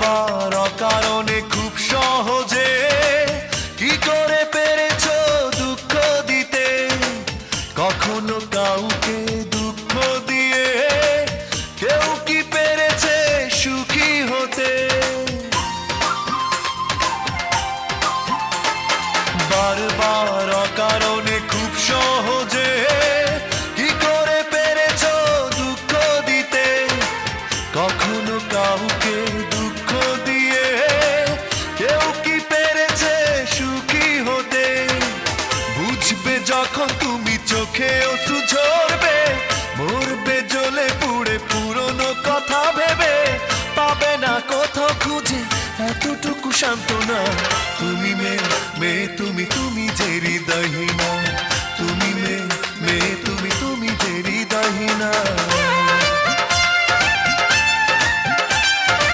বারবার অকারণে খুব সহজে কি করে পেরেছো দুঃখ দিতে, কখনো কাউকে দুঃখ দিয়ে কেউ কি পেরেছে সুখী হতে। বারবার অকারণে খুব সহজে কি করে পেরেছো দুঃখ দিতে, কখনো কাউকে দুঃখ দিয়ে কেউ কি পেরেছে সুখী হতে। বুঝবে যখন তুমি চোখে অশ্রু ঝরবে, মরবে জ্বলে পুড়ে পুরনো কথা ভেবে, পাবে না কোথাও খুঁজে এতটুকু সান্ত্বনা। তুমি মেয়ে তুমি তুমি যে হৃদয়হীনা, তুমি মেয়ে তুমি তুমি যে হৃদয়হীনা।